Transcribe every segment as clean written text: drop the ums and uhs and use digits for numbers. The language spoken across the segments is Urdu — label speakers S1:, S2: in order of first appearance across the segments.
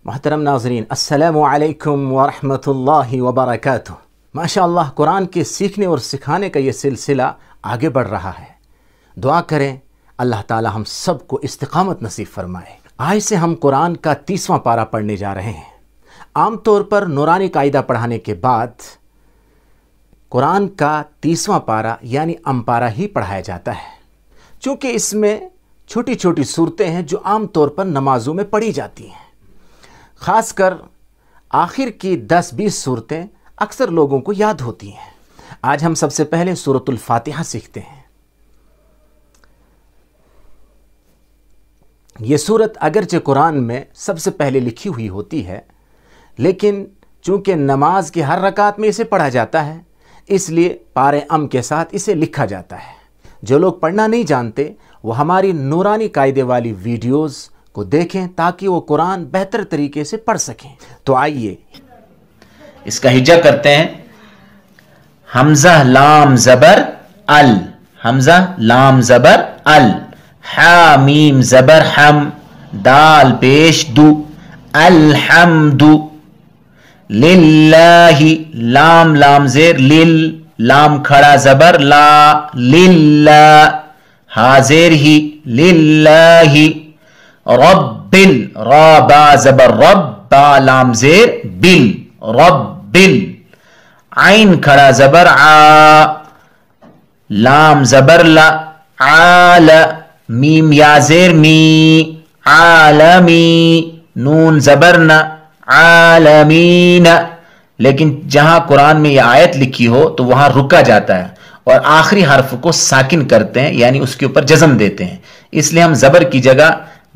S1: محترم ناظرین، السلام علیکم ورحمۃ اللہ وبرکاتہ۔ ماشاء اللہ، قرآن کے سیکھنے اور سکھانے کا یہ سلسلہ آگے بڑھ رہا ہے۔ دعا کریں اللہ تعالی ہم سب کو استقامت نصیب فرمائے۔ آج سے ہم قرآن کا 30واں پارہ پڑھنے جا رہے ہیں۔ عام طور پر نورانی قاعدہ پڑھانے کے بعد قرآن کا 30واں پارہ یعنی ام پارہ ہی پڑھایا جاتا ہے، چونکہ اس میں چھوٹی چھوٹی صورتیں ہیں جو عام طور پر نمازوں میں پڑھی جاتی ہیں۔ خاص کر آخر کی 10-20 صورتیں اکثر لوگوں کو یاد ہوتی ہیں۔ آج ہم سب سے پہلے سورۃ الفاتحہ سیکھتے ہیں۔ یہ سورت اگرچہ قرآن میں سب سے پہلے لکھی ہوئی ہوتی ہے، لیکن چونکہ نماز کی ہر رکعت میں اسے پڑھا جاتا ہے، اس لیے پارے ام کے ساتھ اسے لکھا جاتا ہے۔ جو لوگ پڑھنا نہیں جانتے وہ ہماری نورانی قاعدے والی ویڈیوز کو دیکھیں تاکہ وہ قرآن بہتر طریقے سے پڑھ سکیں۔ تو آئیے
S2: اس کا ہجا کرتے ہیں۔ حمزہ لام زبر ال، حمزہ لام زبر ال، حا میم زبر حم، دال پیش دو، الحمد، للہ لام لام زیر لل، لام کھڑا زبر لا، للہ ہا زیر ہی، للہ، رب را با زبر رب، با لام زیر بل، رب، عین کھڑا زبر عا، لام زبر لا، عال، میم یا زیر می، عالمی، نون زبر نا، عالمین۔ لیکن جہاں قرآن میں یہ آیت لکھی ہو تو وہاں رکا جاتا ہے اور آخری حرف کو ساکن کرتے ہیں، یعنی اس کے اوپر جزم دیتے ہیں۔ اس لیے ہم زبر کی جگہ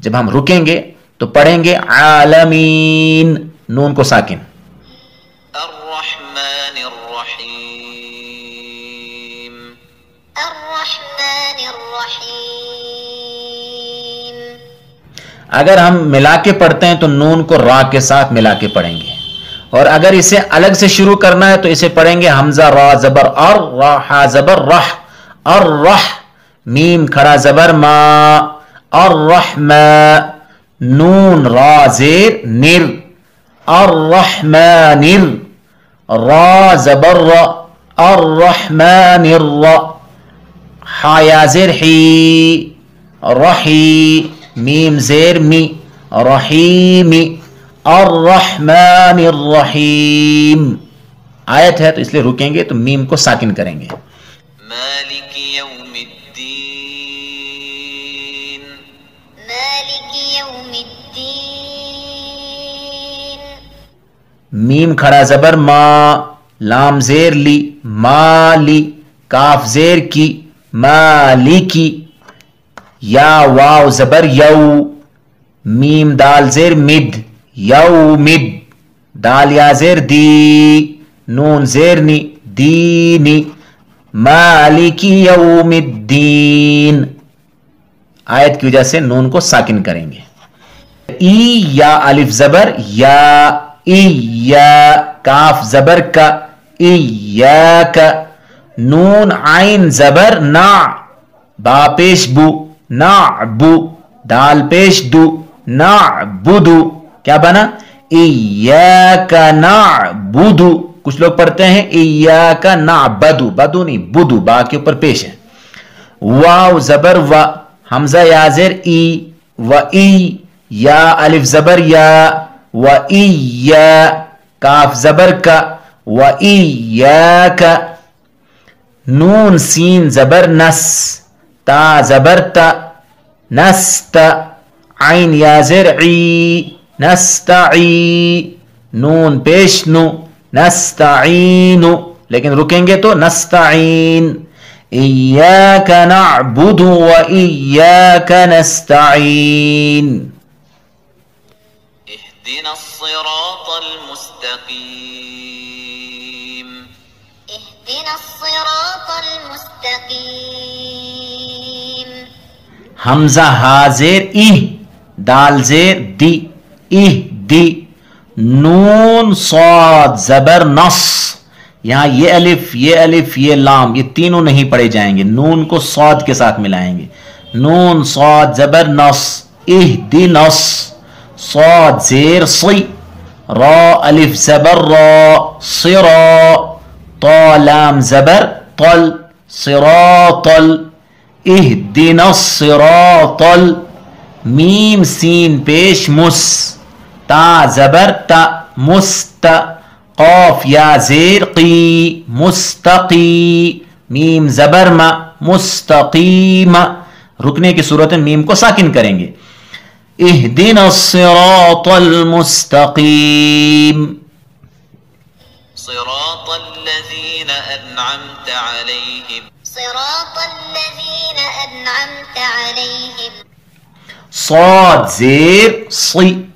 S2: جب ہم رکیں گے تو پڑھیں گے عالمین، نون کو ساکن۔
S3: الرحمن الرحیم، الرحمن الرحیم۔
S2: اگر ہم ملا کے پڑھتے ہیں تو نون کو را کے ساتھ ملا کے پڑھیں گے، اور اگر اسے الگ سے شروع کرنا ہے تو اسے پڑھیں گے حمزہ را زبر ار، را ہا زبر رح، الرح، میم کھڑا زبر ما، الرحمن، نون را زیر نر، الرحمن، را زبر را، الرحمن الرا، حا یا زیر حی، رحی، میم زیر می، رحیمی، الرحمن الرحیم۔ آیت ہے تو اس لیے رکیں گے تو میم کو ساکن کریں گے۔
S3: مالک یوم الدین، مالک یوم الدین۔
S2: میم کھڑا زبر ما، لام زیر لی، مالی، کاف زیر کی، مالکی، یا واو زبر یو، میم دال زیر مد، یومد، دال یا زیر دی، نون زیر نی، دینی، مالکی یوم الدین۔ آیت کی وجہ سے نون کو ساکن کریں گے۔ ای یا الف زبر یا، ای یا، کاف زبر کا، ایاک، نون عین زبر نا، با پیش بو، نعبو، دال پیش دو، نعبدو، کیا بنا؟ ایاک نعبدو۔ کچھ لوگ پڑھتے ہیں ایاک نعبدو، بدو نہیں، بدو، با کے اوپر پیش ہے۔ واو زبر و، حمزہ یا زیر ای، و ای، یا الف زبر یا، و ایا، کاف زبر کا، و ایاک، نون سین زبر نس، تا زبر تا، نست، عین یا زیر عی، نستعی، نون پیش نو، نستعین، لیکن رکیں گے تو نستعین، ایاک نعبد و ایاک نستعین۔
S3: اهدنا الصراط المستقیم، اهدنا الصراط المستقیم۔
S2: حمزہ ہا زیر ای، دال زیر دی، ای دی، نون صاد زبر نص، یہاں یہ الف یہ لام یہ تینوں نہیں پڑھے جائیں گے، نون کو صاد کے ساتھ ملائیں گے۔ نون صاد زبر نص، اہدنس، صاد زیر صی را الف زبر را صرا طا لام زبر طل صراط اهدنا الصراط میم سین پیش مس تا زبر تا مست قاف یا زیر قی مستقی میم زبر ما مستقیم رکنے کی صورت میں میم کو ساکن کریں گے اہدنا الصراط المستقیم
S3: صراط الذين أنعمت عليهم صراط الذين أنعمت عليهم
S2: صاد زیر صی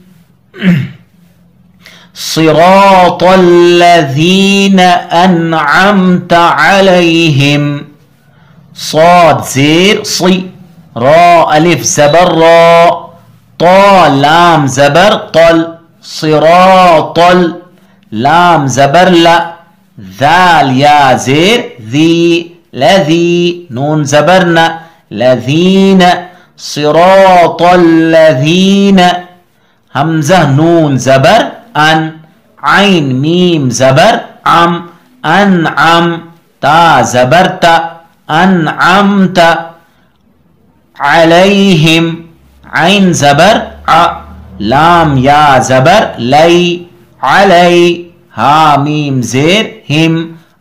S2: صراط الذين أنعمت عليهم صاد زیر صی را الف زبر را طا لام زبر طل صراط لام زبر لا ذال یا زیر ذی لذی نون زبرنا لذین صراط الذین حمزہ نون زبر ان عین میم زبر عم انعم تا زبر تا انعمت علیہم عین زبر ع لام یا زبر لی علی ہا میم زیر ہم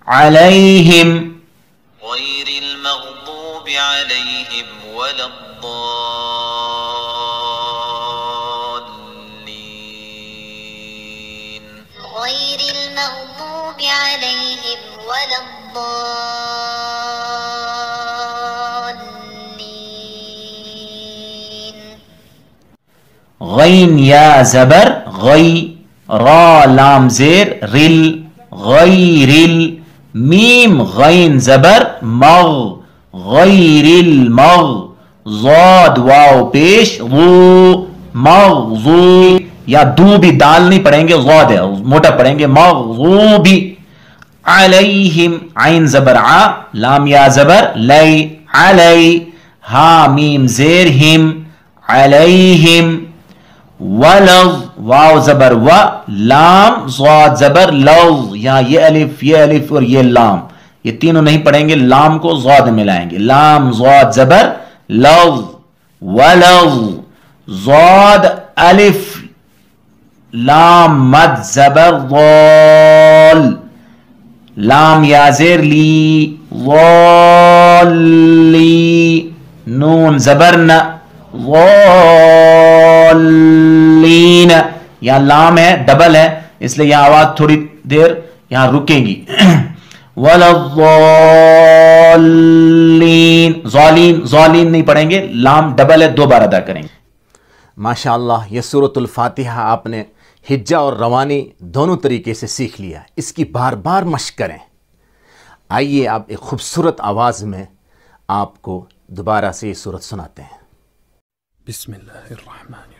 S2: علیہم
S3: غير المغضوب عليهم ولا الضالين غير المغضوب عليهم ولا الضالين
S2: غین یا زبر غی را لام زیر رل غیرل میم غین زبر مغ غیرالمغ ضاد واو پیش ضو مغضو یا دو بھی دال نہیں پڑھیں گے ضاد ہے موٹا پڑھیں گے مغضوبی علیہم عین زبر ع لام یا زبر لی علی ہا میم زیر ہم علیہم ولظ واو زبر و لام ضاد زبر لظ یہاں یہ الف اور یہ لام یہ تینوں نہیں پڑھیں گے لام کو ضاد میں لائیں گے لام ضاد زبر لظ ولظ ضاد الف لام مد زبر ضال لام یا زیر لی ضالی نون زبر ن ضالین یہاں لام ہے ڈبل ہے اس لیے یہاں آواز تھوڑی دیر یہاں رکیں گی ولضالین ظالین ظالین نہیں پڑھیں گے لام ڈبل ہے دو بار ادا کریں گے
S1: ماشاءاللہ یہ سورۃ الفاتحہ آپ نے ہجہ اور روانی دونوں طریقے سے سیکھ لیا اس کی بار بار مشق کریں آئیے آپ ایک خوبصورت آواز میں آپ کو دوبارہ سے یہ سورت سناتے ہیں
S4: بسم اللہ الرحمن